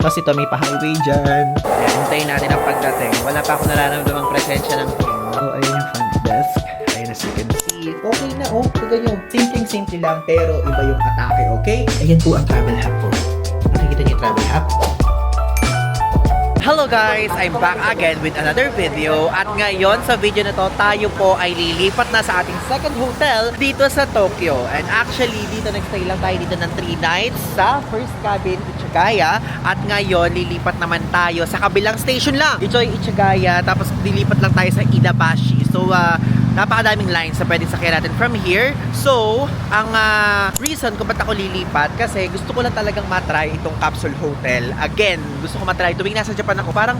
Tapos ito may pa-highway dyan. Ayan, hintayin natin ang pagdating. Wala pa ako nararamdamang presensya ng train. So, ayun yung front desk. Ayun, as you can see. Okay na, oh. Tignan nyo. Simpleng-simple lang, pero iba yung atake, okay? Ayan po ang travel hub po. Nakikita niyo yung travel hub? Hello guys! I'm back again with another video. At ngayon sa video na to, tayo po ay lilipat na sa ating second hotel dito sa Tokyo. And actually, dito nagstay lang tayo dito ng 3 nights sa first cabin, Ichigaya. At ngayon, lilipat naman tayo sa kabilang station lang. Ito ay Ichigaya, tapos lilipat lang tayo sa Iidabashi. So, napakadaming lines na pwede sakyan natin from here. So, ang reason kung ba't ako lilipat, kasi gusto ko lang talagang matry itong capsule hotel. Again, gusto ko matry. Tuwing nasa Japan ako, parang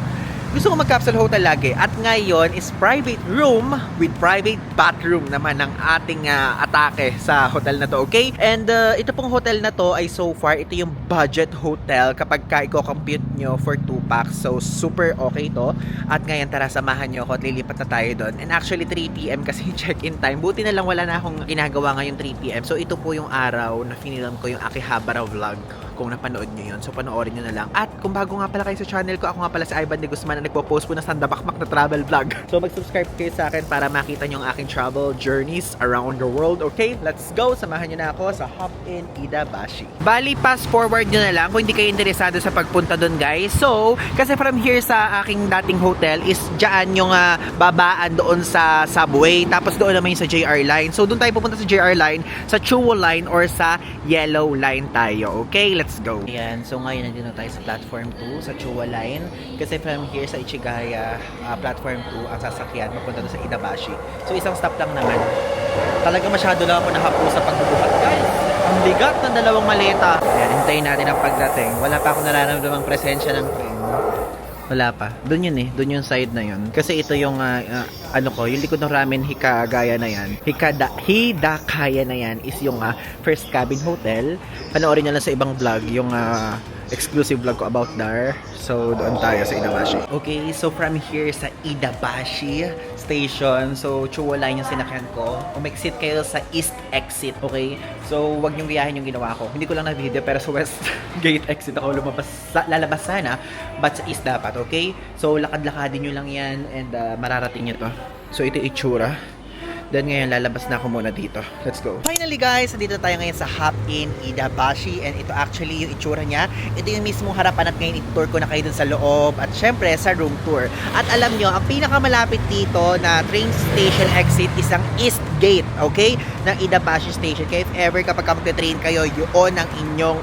gusto ko mag-capsule hotel lagi. At ngayon is private room with private bathroom naman ng ating atake sa hotel na to, okay? And ito pong hotel na to ay so far, ito yung budget hotel kapag ka i-compute nyo for 2 packs. So, super okay to. At ngayon, tara, samahan nyo ako at lilipat na tayo doon. And actually, 3 PM kasi check-in time. Buti na lang wala na akong ginagawa ngayon 3 PM. So, ito po yung araw na finilam ko yung Akihabara vlog. Kung napanood nyo yun, so panoorin nyo na lang. At kung bago nga pala kayo sa channel ko, ako nga pala si Ivan de Guzman na nagpo-post po na sandabakmak na travel vlog. So mag-subscribe kayo sa akin para makita nyo ang aking travel journeys around the world. Okay, let's go! Samahan nyo na ako sa Hop in Iidabashi. Bali, fast forward nyo na lang kung hindi kayo interesado sa pagpunta doon, guys. So, kasi from here sa aking dating hotel is dyan yung babaan doon sa subway. Tapos doon naman yung sa JR line. So, doon tayo pupunta sa JR line, sa Chuo line or sa Yellow line tayo. Okay, let's go. Ayan, so ngayon nandito tayo sa platform 2 sa Chuo line. Kasi from here sa Ichigaya, platform 2 ang sasakyan papunta doon sa Iidabashi. So, isang stop lang naman. Talaga masyado lang ako nahapo sa pagbubuhat, guys. Ang bigat ng dalawang maleta. Ayan, hintayin natin ang pagdating. Wala pa ako nararamdamang presensya ng train. Wala pa. Doon yun eh. Doon yung side na yun. Kasi ito yung yung likod ng ramen Hikagaya na yan. Hidakaya na yan is yung first cabin hotel. Panoorin nyo lang sa ibang vlog yung exclusive vlog ko about there. So, doon tayo sa Iidabashi. Okay, so from here sa Iidabashi station, so Chuo line yung sinakyan ko. Umexit kayo sa East Exit, okay? So, wag niyong biyahin yung ginawa ko. Hindi ko lang na-video, pero sa West Gate Exit ako lalabas sana, but sa East dapat, okay? So, lakad-lakadin nyo lang yan and mararating nyo to. So, ito itsura. Then ngayon, lalabas na ako muna dito. Let's go. Finally guys, dito tayo ngayon sa Hop in Iidabashi. And ito actually yung itsura niya. Ito yung mismong harapan at ngayon i-tour ko na kayo dun sa loob. At syempre, sa room tour. At alam nyo, ang pinakamalapit dito na train station exit is ang East Gate, okay? Ng Iidabashi Station. Kaya if ever kapag magte-train kayo, yun ang inyong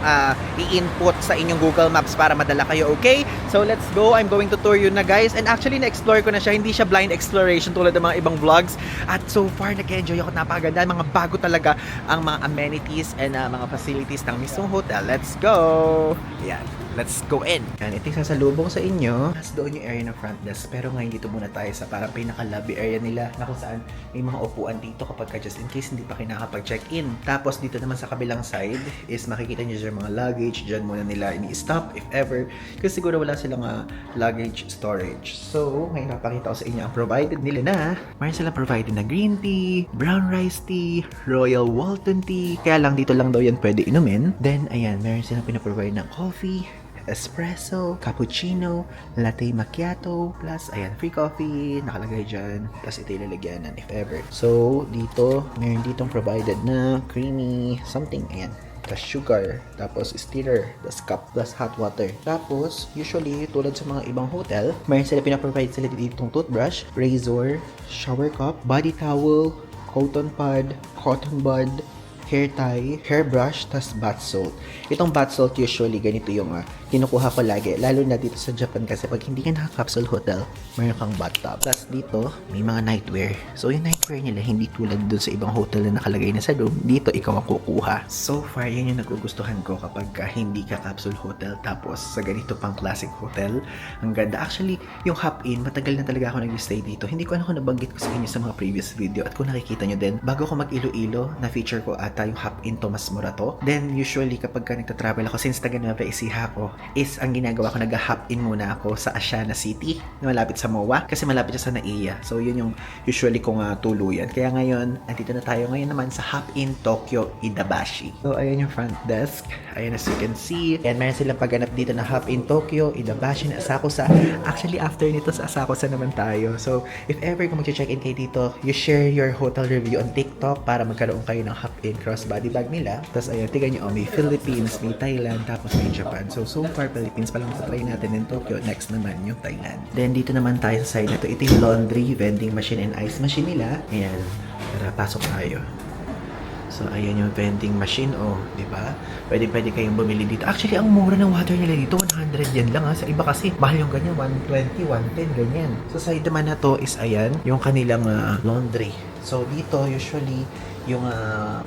i-input sa inyong Google Maps para madala kayo, okay? So let's go. I'm going to tour yun na guys. And actually, na-explore ko na siya. Hindi siya blind exploration tulad ng mga ibang vlogs. At so far, nag-enjoy ako. Napakaganda. Mga bago talaga ang mga amenities and mga facilities ng mismong hotel. Let's go! Yan. Let's go in. Yan, ito yung sasalubong sa inyo. Mas doon yung area ng front desk. Pero ngayon dito muna tayo sa parang pinaka-lobby area nila na kung saan may mga upuan dito kapag ka just in case hindi pa kayo nakakapag-check-in. Tapos dito naman sa kabilang side is makikita nyo dyan mga luggage. Dyan muna nila ini-stop if ever. Kasi siguro wala silang luggage storage. So, ngayon napakita ko sa inyo ang provided nila na. Mayroon silang provided na green tea, brown rice tea, royal Walton tea. Kaya lang dito lang daw yan pwede inumin. Then, ayan, meron silang pinaprovide ng coffee, espresso, cappuccino, latte macchiato, plus, ayan, free coffee, nakalagay dyan, plus ito ilalagyanan if ever. So, dito, meron ditong provided na creamy something, ayan, plus sugar, tapos stirrer, plus cup, plus hot water. Tapos, usually, tulad sa mga ibang hotel, meron sila pinaprovide sila ditong toothbrush, razor, shower cup, body towel, cotton pad, cotton bud, hair tie, hairbrush, tas bath salt. Itong bath salt usually ganito yung kinukuha ko lagi, lalo na dito sa Japan kasi pag hindi ka naka-capsule hotel, mayroon kang bathtub. Plus dito, may mga nightwear. So yung nightwear nila, hindi tulad dun sa ibang hotel na nakalagay na sa room, dito ikaw ang kukuha. So far, yan yung nagugustuhan ko kapag hindi ka capsule hotel tapos sa ganito pang classic hotel. Ang ganda. Actually, yung hop-in, matagal na talaga ako nag-stay dito. Hindi ko alam kung nabanggit ko sa inyo sa mga previous video at kung nakikita nyo din, bago ko mag Iloilo, na-feature ko at ata yung hop-in to, mas mura to. Then, usually, kapag ka nagta-travel ako, since taga Nueva Ecija ako, is ang ginagawa ko, nag-hop-in muna ako sa Asiana City, na malapit sa MOA, kasi malapit siya sa NAIA. So, yun yung usually kong tuluyan. Kaya ngayon, andito na tayo ngayon naman sa Hop-in Tokyo Idabashi. So, ayan yung front desk. Ayan, as you can see. And meron silang pagganap dito na Hop-in Tokyo Idabashi na Asakusa. Actually, after nito sa Asakusa naman tayo. So, if ever kung mag-check-in kayo dito, you share your hotel review on TikTok para magkaroon kayo ng Hop-in crossbody bag nila. Tapos, ayan, tignan nyo, may Philippines, may Thailand, tapos may Japan. So far, Philippines pa lang try natin in Tokyo. Next naman yung Thailand. Then, dito naman tayo sa side na to. Ito yung laundry, vending machine, and ice machine nila. Ayan. Tara, pasok tayo. So, ayan yung vending machine. Oh, di ba? Pwede kayong bumili dito. Actually, ang mura ng water nila dito, 100 yan lang ha. Sa iba kasi, mahal yung ganyan, 120, 110, ganyan. So, side naman na to is, ayan, yung kanilang laundry. So, dito, usually, yung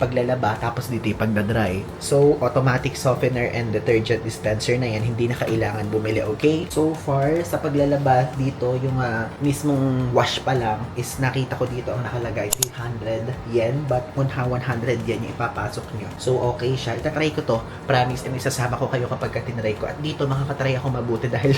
paglalaba, tapos dito yung pagdadry. So, automatic softener and detergent dispenser na yan, hindi na kailangan bumili, okay? So far, sa paglalaba dito, yung mismong wash pa lang, is nakita ko dito ang nakalagay 300 yen, but 100 yen yung ipapasok nyo. So, okay siya. Itatry ko to. Promise, and isasama ko kayo kapag tinry ko. At dito, makakatry ako mabuti dahil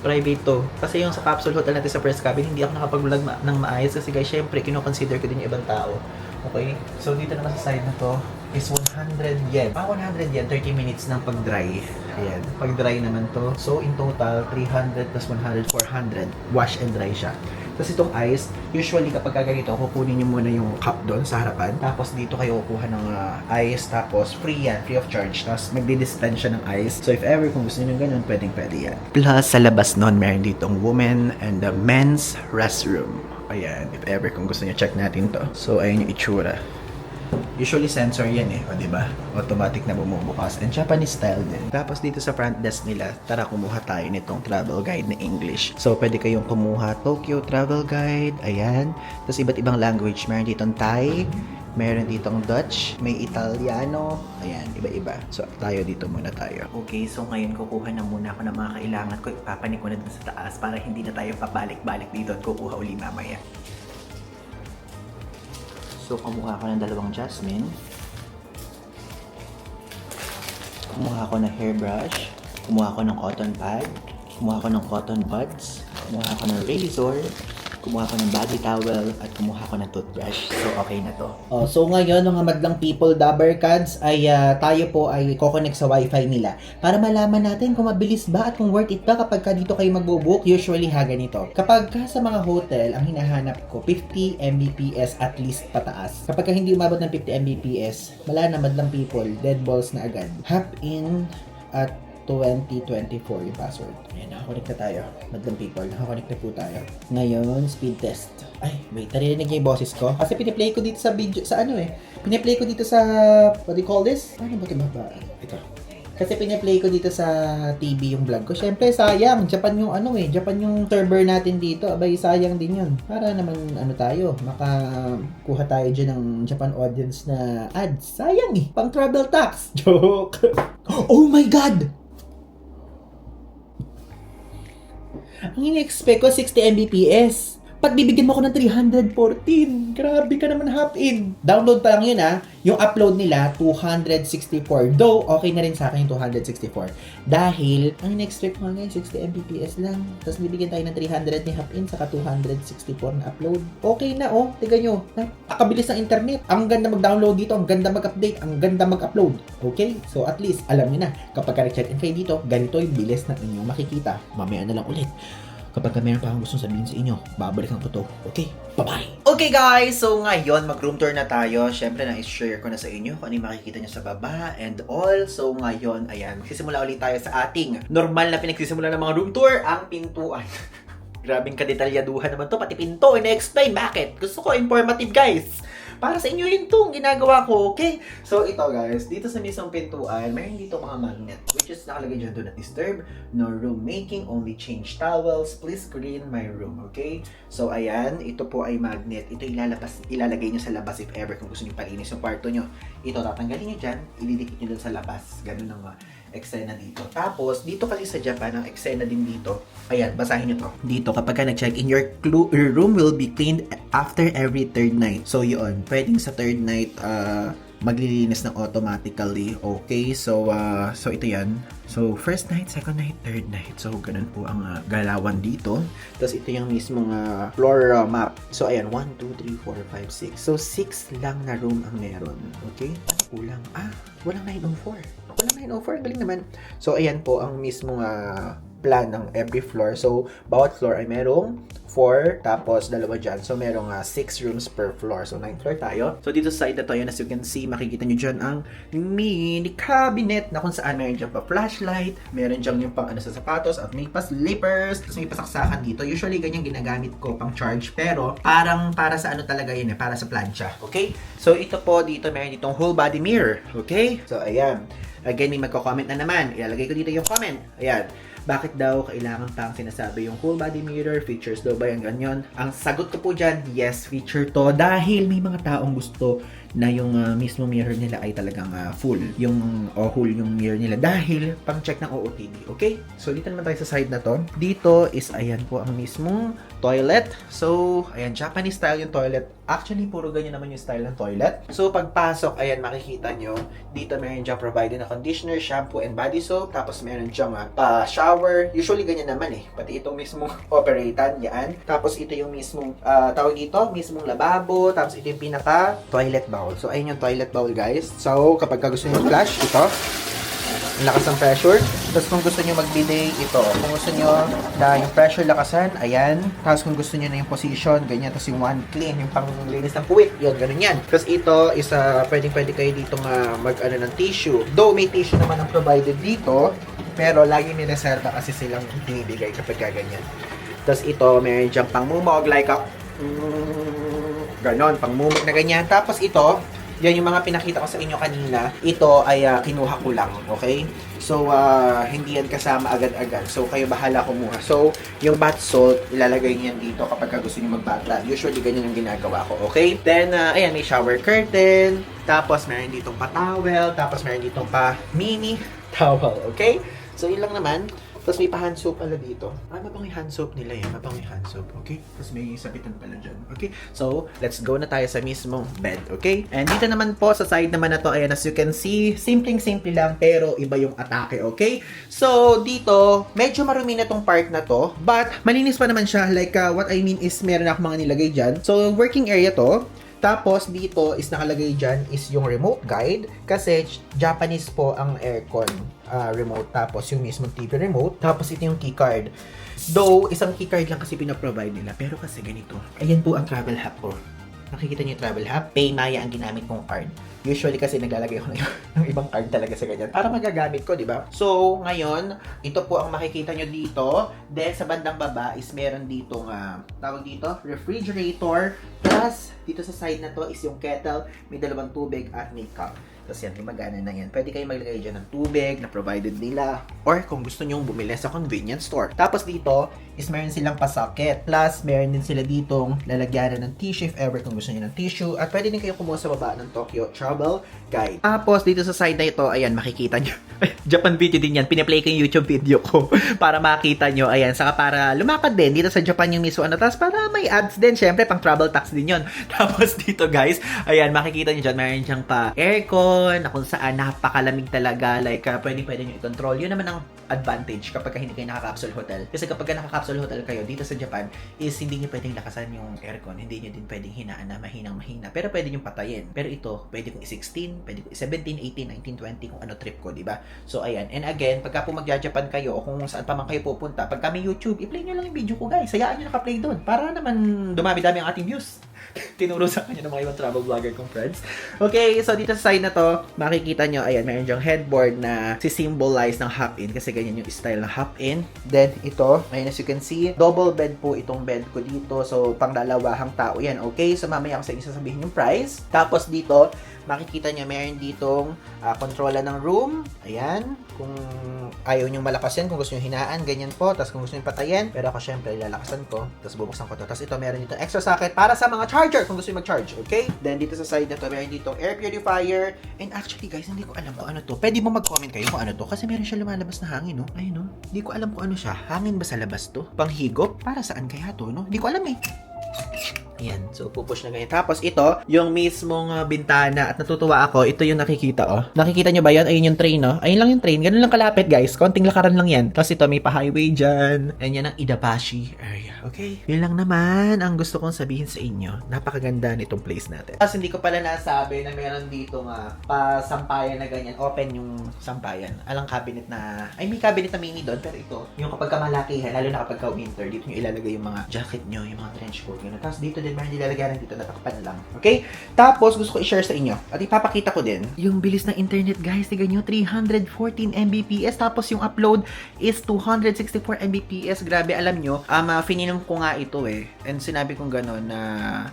private to. Kasi yung sa capsule hotel natin sa first cabin, hindi ako nakapag-vlog ng maayos kasi guys, syempre, kino-consider ko din yung ibang tao. Okay? So, dito naman sa side na to is 100 yen. 100 yen, 30 minutes ng pag-dry. Ayan. Pag-dry naman to. So, in total, 300 plus 100, 400. Wash and dry siya. Tapos itong ice, usually kapag ganito, kukunin nyo muna yung cup doon sa harapan. Tapos dito kayo kukuha ng ice. Tapos free yan, free of charge. Tapos magdi-dispense siya ng ice. So if ever kung gusto nyo ng ganun, pwede yan. Plus, sa labas nun, meron ditong women and the men's restroom. Ayan, if ever kung gusto nyo, check natin to. So, ayan yung itsura. Usually sensor yan o diba? Automatic na bumubukas. And Japanese style din. Tapos dito sa front desk nila, tara kumuha tayo nitong travel guide na English. So, pwede kayong kumuha Tokyo Travel Guide. Ayan. Tapos iba't ibang language. Meron ditong Thai, meron ditong Dutch, may Italiano, ayan, iba-iba. So, tayo dito muna tayo. Okay, so ngayon kukuha na muna ako ng mga kailangan ko. Ipapanik ko na dun sa taas para hindi na tayo pabalik-balik dito at kukuha uli mamaya. So, kumuha ako ng dalawang jasmine. Kumuha ako ng hairbrush. Kumuha ako ng cotton pad. Kumuha ako ng cotton buds. Kumuha ako ng razor. Kumuha ko ng body towel at kumuha ko ng toothbrush. So, okay na to. So, ngayon, mga madlang people, Dabbercads, ay tayo po ay kukonect sa wifi nila para malaman natin kung mabilis ba at kung worth it ba kapag ka dito kayo magbo-book. Usually, ganito. Kapag ka sa mga hotel, ang hinahanap ko, 50 Mbps at least pataas. Kapag ka hindi umabot ng 50 Mbps, wala na madlang people, dead balls na agad. Hop in at 2024 yung password. Ayan, nakakonect na tayo. Madlang people, nakakonect na po tayo. Ngayon, speed test. Ay, wait, narinig niya yung boses ko. Kasi piniplay ko dito sa video, sa ano piniplay ko dito sa, what do you call this? Ano ba ito ba? Ito. Kasi piniplay ko dito sa TV yung vlog ko. Siyempre, sayang. Japan yung Japan yung server natin dito. Abay, sayang din yun. Para naman, tayo, makakuha tayo dyan ng Japan audience na ads. Sayang pang travel tax. Joke. Oh my God! Ang ini-expect ko, 60 Mbps. Ba't bibigyan mo ako ng 314? Grabe ka naman, hop-in. Download pa lang yun Yung upload nila, 264. Though, okay na rin sa akin yung 264. Dahil, ang in-expect ko ngayon, 60 Mbps lang. Tapos bibigyan tayo ng 300 ni hop-in, saka 264 na upload. Okay na, Tignan nyo. Napakabilis ng internet. Ang ganda mag-download dito, ang ganda mag-update, ang ganda mag-upload. Okay? So, at least, alam nyo na, kapag ka-check-in kayo dito, ganito yung bilis na inyong makikita. Mamaya na lang ulit. Kapag meron pa akong gustong sabihin sa inyo, babalikan ko to. Okay? Bye-bye! Okay guys, so ngayon mag-room tour na tayo. Siyempre na-share ko na sa inyo kung ano yung makikita nyo sa baba and all. So ngayon, ayan, magsisimula ulit tayo sa ating normal na pinagsisimula ng mga room tour, ang pintuan. Grabing kadetalyaduhan naman to, pati pinto, ina-explain bakit. Gusto ko informative guys. Para sa inyo yun itong ginagawa ko, okay? So, ito guys, dito sa mismong pintuan, mayroon dito mga magnet, which is nakalagay dyan, do not disturb, no room making, only change towels, please clean my room, okay? So, ayan, ito po ay magnet. Ito ilalagay nyo sa labas if ever kung gusto nyo palinis yung kwarto nyo. Ito, tatanggalin nyo dyan, ilidikit nyo dun sa labas. Ganun ang eksena dito. Tapos, dito kasi sa Japan, ang eksena din dito, ayan, basahin nyo to. Dito, kapag ka nag-check-in, your room will be cleaned after every third night. So, yun, pwedeng sa third night, maglilinis ng automatically. Okay, so ito yan. So, first night, second night, third night. So, ganun po ang galawan dito. Tapos, ito yung mismong floor map. So, ayan, 1, 2, 3, 4, 5, 6. So, 6 lang na room ang meron. Okay? Kulang. Walang 904. Walang 904. Ang galing naman. So, ayan po ang mismong plan ng every floor. So, bawat floor ay merong 4, tapos dalawa dyan. So, merong 6 rooms per floor. So, 9th floor tayo. So, dito sa side na to, yun, as you can see, makikita nyo dyan ang mini cabinet na kung saan meron dyan pa flashlight, meron dyan yung pang sa sapatos, at may pa slippers, tapos may pasaksakan dito. Usually, ganyan ginagamit ko pang charge, pero parang para sa ano talaga yun para sa plancha. Okay? So, ito po dito, meron ditong whole body mirror. Okay? So, ayan. Again, may magko-comment na naman. Ilalagay ko dito yung comment. Ayan. Bakit daw kailangan pang sinasabi yung full body mirror? Features daw ba yung ganyan? Ang sagot ko po dyan, yes, feature to. Dahil may mga taong gusto na yung mismo mirror nila ay talagang full. Yung whole yung mirror nila. Dahil pang check ng OOTD. Okay? So, dito naman tayo sa side na to. Dito is, ayan po ang mismong toilet. So, ayan, Japanese style yung toilet. Actually, puro ganyan naman yung style ng toilet. So, pagpasok, ayan, makikita nyo, dito meron dyan provided na conditioner, shampoo, and body soap. Tapos, meron dyan pa-shower. Usually, ganyan naman eh. Pati itong mismong operatan, yan. Tapos, ito yung mismong, tawag dito, mismong lababo. Tapos, ito yung pinaka-toilet bowl. So, ayun yung toilet bowl, guys. So, kapag gusto nyo flush, ito. Ang lakas ng pressure. Tapos kung gusto nyo mag-bidet, ito. Kung gusto nyo na yung pressure lakasan, ayan. Tapos kung gusto nyo na yung position, ganyan. Tapos yung one clean, yung panglinis ng puwit, yun, ganun yan. Tapos ito is, pwede kayo dito mag-ano ng tissue. Though may tissue naman ang provided dito, pero lagi nireserva kasi silang binibigay kapag ganyan. Tapos ito, meron dyan pangmumog, like ganon, pangmumog na ganyan. Tapos ito, yan yung mga pinakita ko sa inyo kanina. Ito ay kinuha ko lang, okay? So, hindi yan kasama agad-agad. So, kayo bahala kumuha. So, yung bath salt, ilalagay niyan dito kapag gusto niyo mag-bath. Usually, ganyan yung ginagawa ko, okay? Then, ayan, may shower curtain. Tapos, meron ditong pa-towel. Tapos, meron ditong pa-mini towel, okay? So, yun lang naman. Tapos may pa-hand soap pala dito. Mapang yung hand soap nila eh. Mapang yung hand soap, okay? Tapos may sabitan pala dyan, okay? So, let's go na tayo sa mismong bed, okay? And dito naman po, sa side naman na to, ayan, as you can see, simpleng-simple lang, pero iba yung atake, okay? So, dito, medyo marumi na tong part na to, but malinis pa naman siya. Like, what I mean is, meron ako mga nilagay dyan. So, working area to. Tapos, dito is nakalagay dyan is yung remote guide kasi Japanese po ang aircon remote. Tapos, yung mismong TV remote. Tapos, ito yung keycard. Though, isang keycard lang kasi pinaprovide nila. Pero kasi ganito. Ayan po ang travel hub ko. Nakikita niyo yung travel hub? Paymaya ang ginamit kong card. Usually kasi naglalagay ako ng ibang card talaga sa ganyan. Para magagamit ko, di ba? So, ngayon, ito po ang makikita nyo dito. Then, sa bandang baba is meron ditong, tawag dito, refrigerator. Plus, dito sa side na to is yung kettle, may dalawang tubig at may cup. Tapos yan, gumagana na yan. Pwede kayo maglagay dyan ng tubig na provided nila. Or kung gusto nyong bumili sa convenience store. Tapos dito is meron silang pa-socket. Plus, meron din sila ditong lalagyanan ng tissue if ever kung gusto nyo ng tissue. At pwede din kayo kumuha sa baba ng Tokyo Travel Guide. Tapos dito sa side na ito, ayan, makikita nyo. Japan video din yan. Pinaplay ko yung YouTube video ko para makita nyo. Ayan, saka para lumakad din. Dito sa Japan yung mismo ano. Tapos para may ads din. Syempre, pang travel tax din yon. Tapos dito guys, ayan, makikita nyo dyan. Meron dyan pa aircon na kung saan napakalamig talaga. Like, pwede nyo i-control. Yun naman ang advantage kapag hindi kayo naka-capsule hotel. Kasi kapag naka-capsule hotel kayo dito sa Japan, is hindi nyo pwedeng lakasan yung aircon. Hindi nyo din pwedeng hinaan na mahinang-mahina. Pero pwede nyo patayin. Pero ito, pwede kong i-16, pwede kong i-17, 18, 19, 20, kung ano trip ko, diba? So, ayan. And again, pagka po magja-Japan kayo o kung saan pa man kayo pupunta, pag kami YouTube, i-play nyo lang yung video ko, guys. Hayaan nyo naka-play doon. Para naman dumami-dami ang ating views. Tinuro sa kanya ng mga ibang travel vlogger kong friends. Okay, so dito sa side na to, makikita nyo, ayan, meron dyang headboard na si-symbolize ng hop-in kasi ganyan yung style ng hop-in. Then, ito, ayan, as you can see, double bed po itong bed ko dito. So, pang dalawahang tao yan, okay? So, mamaya ako sa inyo sasabihin yung price. Tapos dito, makikita nyo, meron ditong kontrola ng room. Ayan, kung ayaw nyo malakas yan, kung gusto nyo hinaan, ganyan po. Tapos kung gusto nyo patayin, pero ako syempre, ilalakasan ko. Tapos bubuksan ko to. Tapos ito, meron dito extra socket para sa mga charger kung gusto nyo mag-charge, okay? Then dito sa side na to, meron dito air purifier. And actually guys, hindi ko alam kung ano to. Pwede mo mag-comment kayo kung ano to kasi meron siya lumalabas na hangin, no? Ayun, no? Hindi ko alam kung ano siya. Hangin ba sa labas to? Panghigop? Para saan kaya to, no? Hindi ko alam eh. Ayan, so pupush na ganyan. Tapos ito, yung mismong bintana at natutuwa ako, ito yung nakikita oh. Nakikita nyo ba yan? Ayun yung train oh. Ayun lang yung train, ganun lang kalapit guys. Konting lakaran lang yan. Tapos ito may pa-highway dyan. And yan ang Idabashi area. Okay? Yun lang naman ang gusto kong sabihin sa inyo. Napakaganda nitong place natin. Tapos hindi ko pala nasabi na meron dito nga pa-sampayan na ganyan. Open yung sampayan. Alang cabinet na, ay may cabinet na mini doon. Pero ito, yung kapag kamalakihan, lalo na kapag ka-winter, dito nyo ilalagay yung mga jacket nyo, yung mga trench coat nyo. Tapos dito din, meron nilalagyan dito na takpan lang. Okay? Tapos, gusto ko i-share sa inyo. At ipapakita ko din yung bilis ng internet, guys. Tignan nyo, 314 Mbps. Tapos, yung upload is 264 Mbps. Grabe, alam nyo, fininom ko nga ito eh. And sinabi kong gano'n na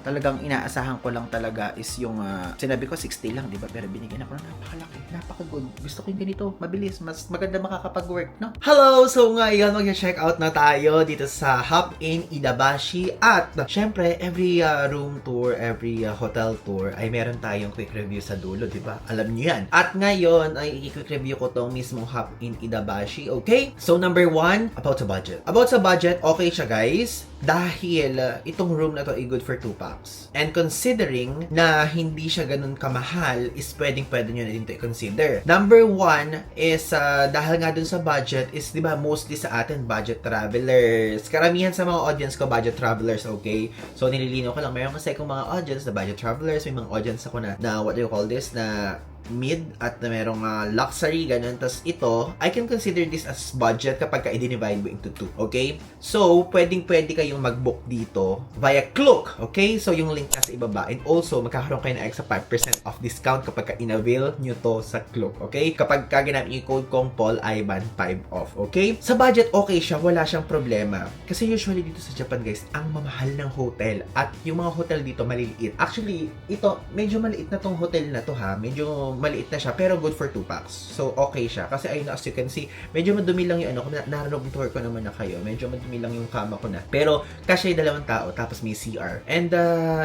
talagang inaasahan ko lang talaga is yung, sinabi ko 60 lang, di ba? Pero binigyan ako ng napakalaki, napaka-good. Gusto ko yung ganito, mabilis, mas maganda makakapag-work, no? Hello! So, ngayon, mag-check out na tayo dito sa Hop in Idabashi. At, syempre, every room tour, every hotel tour ay meron tayong quick review sa dulo, di ba? Alam niyo yan. At ngayon ay i-quick review ko tong mismong Hop in Idabashi, okay? So number 1, about sa budget. About sa budget, okay siya guys. Dahil itong room na to ay good for 2 packs. And considering na hindi siya ganun kamahal, is pwedeng-pwede nyo na din to i-consider. Number 1 is, dahil nga dun sa budget, is di ba mostly sa atin, budget travelers. Karamihan sa mga audience ko, budget travelers, okay? So, nililinaw ko lang. Mayroon kasi akong mga audience na budget travelers. May mga audience ako na what do you call this, na mid at na merong luxury, ganun. Tapos ito, I can consider this as budget kapag i-divide mo into 2, okay? So, pwedeng-pwede kayong mag-book dito via Klook, okay? So, yung link nasa ibaba. And also, magkakaroon kayo ng extra 5% off discount kapag in-avail nyo to sa Klook, okay? Kapag ginamit yung code kong Paul Ivan 5 off, okay? Sa budget, okay siya. Wala siyang problema. Kasi usually dito sa Japan, guys, ang mamahal ng hotel at yung mga hotel dito maliliit. Actually, ito, medyo maliit na tong hotel na to ha. Medyo maliit na siya, pero good for 2 packs. So, okay siya. Kasi ayun, as you can see, medyo madumi lang yung ano, narinig tour ko naman na kayo. Medyo madumi lang yung kama ko na. Pero, kasi yung 2 tao, tapos may CR. And,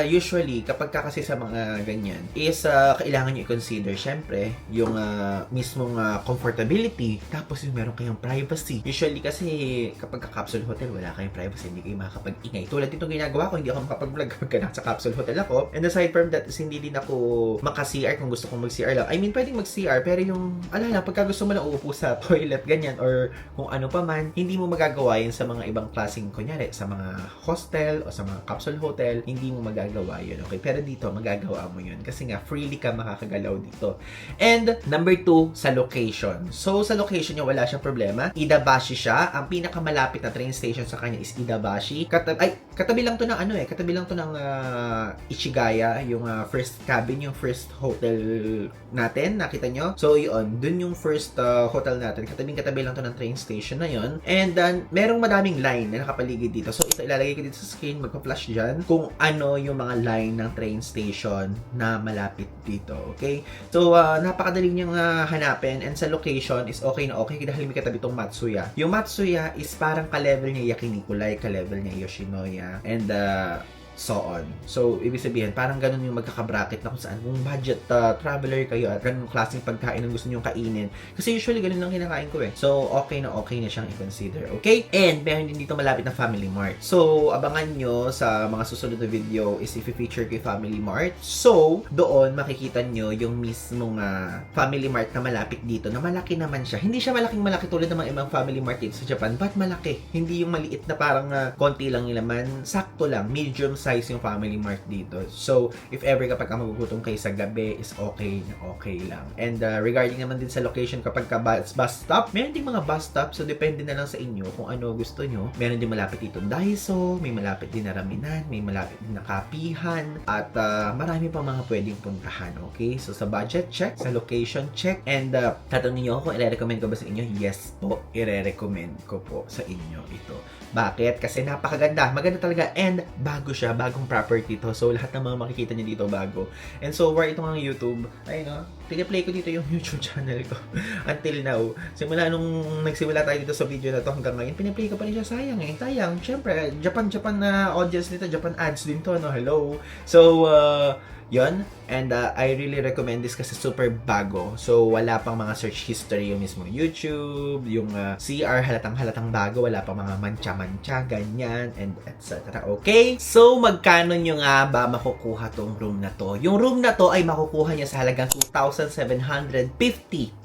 usually, kapag kasi sa mga ganyan, is, kailangan nyo i-consider, syempre, yung mismong comfortability, tapos yung meron kayong privacy. Usually, kasi, kapag ka-capsule hotel, wala kayong privacy, hindi kayo makakapag-ingay. Tulad dito ginagawa ko, hindi ako makapag-vlog kapag nasa capsule hotel ako. And aside from that, is hindi din ako maka-CR kung gusto kong mag-CR lang. I mean, pwedeng mag-CR, pero yung, alala, pagka gusto mo lang uupo sa toilet, ganyan, or kung ano pa man, hindi mo magagawa yun sa mga ibang klaseng, kunyari, sa mga hostel o sa mga capsule hotel, hindi mo magagawa yun, okay? Pero dito, magagawa mo yun. Kasi nga, freely ka makakagalaw dito. And, number 2, sa location. So, sa location niya, wala siyang problema. Idabashi siya. Ang pinakamalapit na train station sa kanya is Idabashi. Katabi lang to ng ano eh, katabi lang to ng Ichigaya, yung first cabin, yung first hotel natin, nakita nyo? So, yun, dun yung first hotel natin. Katabing-katabi lang to ng train station na yun. And merong madaming line na nakapaligid dito. So, ito, ilalagay ko dito sa screen, magpa-flash dyan, kung ano yung mga line ng train station na malapit dito. Okay? So, napakadali niyang hanapin. And sa location is okay na okay dahil may katabi tong Matsuya. Yung Matsuya is parang ka-level niya Yakinikulay, ka-level niya Yoshinoya, and so on. So, ibig sabihin, parang ganun yung magkakabracket na kung saan. Kung budget traveler kayo at ganun klaseng pagkain ang gusto nyo kainin. Kasi usually, ganun lang kinakain ko eh. So, okay na siyang i-consider. Okay? And, meron din dito malapit na Family Mart. So, abangan nyo sa mga susunod na video is i-feature ko yung Family Mart. So, doon makikita nyo yung mismong Family Mart na malapit dito, na malaki naman siya. Hindi siya malaking-malaki tulad ng mga ibang Family Mart dito sa Japan, but malaki. Hindi yung maliit na parang konti lang yung laman. Sakto lang. Medium size yung Family Mart dito. So, if ever kapag magugutom kayo sa gabi, is okay lang. And regarding naman din sa location kapag bus stop, meron din mga bus stop, so depende na lang sa inyo kung ano gusto nyo. Meron din malapit dito Daiso, may malapit din na Raminan, may malapit din na Kapihan, at marami pa mga pwedeng puntahan. Okay? So, sa budget, check. Sa location, check. And tatanungin nyo kung i-recommend ko ba sa inyo? Yes po, i-recommend ko po sa inyo ito. Bakit? Kasi napakaganda. Maganda talaga. And bago siya. Bagong property to. So, lahat ng mga makikita niyo dito bago. And so, where itong ang YouTube, ay no, piniplay ko dito yung YouTube channel ko. Until now. Simula nung nagsimula tayo dito sa video na to hanggang ngayon, piniplay ko pa rin siya. Sayang eh. Sayang. Siyempre, Japan na audience nito. Japan ads din to, no? Hello. So, Yon. And I really recommend this kasi super bago. So, wala pang mga search history yung mismo YouTube, yung CR, halatang bago, wala pang mga mancha-mancha, ganyan, and etc. Okay? So, magkano nyo nga ba makukuha tong room na to? Yung room na to ay makukuha nyo sa halagang 2,750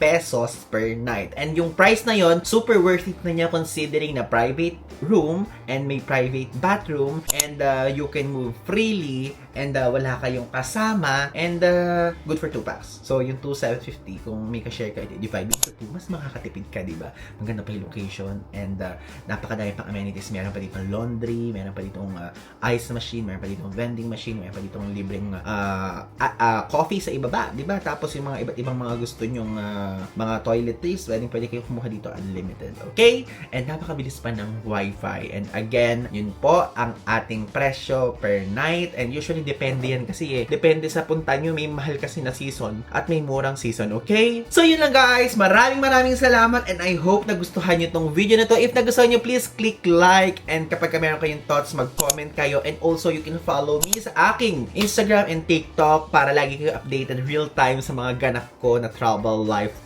pesos per night. And yung price na yon, super worth it na niya considering na private room and may private bathroom and you can move freely and wala kayong kasama and good for 2 packs. So, yung 2,750, kung may ka-share ka, divide into 2, mas makakatipid ka, di ba? Maganda pa yung location and napakadami pang amenities. Meron pa dito laundry, meron pa dito ice machine, meron pa dito vending machine, meron pa dito libreng coffee sa ibaba, di ba? Tapos yung mga iba't ibang mga gusto nyong mga toiletries, pwede kayo kumuha dito unlimited. Okay? And napakabilis pa ng wifi. And again, yun po ang ating presyo per night. And usually, depende yan kasi depende sa punta nyo. May mahal kasi na season at may murang season. Okay? So, yun lang guys. Maraming salamat and I hope nagustuhan nyo tong video na to. If nagustuhan nyo, please click like and kapag meron kayong thoughts, mag-comment kayo. And also, you can follow me sa aking Instagram and TikTok para lagi kayo updated real time sa mga ganap ko na travel life.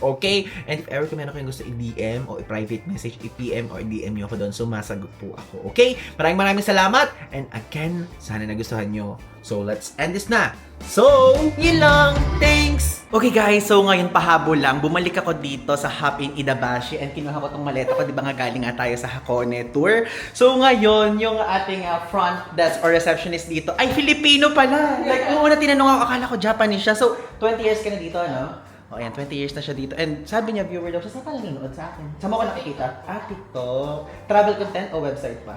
Okay? And if ever meron kayong gusto i-DM o i-private message, i-PM or i-DM nyo ako doon, sumasagot po ako. Okay? Maraming salamat and again, sana nagustuhan nyo. So, let's end this na. So, yun lang. Thanks! Okay guys, so ngayon pahabol lang. Bumalik ako dito sa Hop in Idabashi and kinuha ko tong maleta ko. Di ba nga galing nga tayo sa Hakone Tour? So ngayon, yung ating front desk or receptionist dito ay Filipino pala. Like, nung una tinanong ako, akala ko Japanese siya. So, 20 years ka na dito, ano? O, ayan, 20 years na siya dito. And sabi niya, viewer daw siya, saan ka nanonood sa akin? Saan mo ko nakikita? TikTok. Travel content o website pa?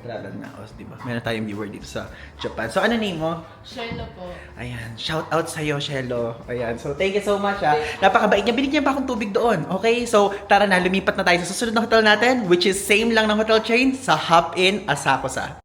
Travel na. O, di ba? Meron tayong viewer dito sa Japan. So, ano name mo? Shelo po. Ayan, shout out sa'yo, Shelo. Ayan, so thank you so much ha. Napakabait niya. Binigyan pa akong tubig doon. Okay, so tara na, lumipat na tayo sa susunod na hotel natin, which is same lang ng hotel chain sa Hop in Asakusa.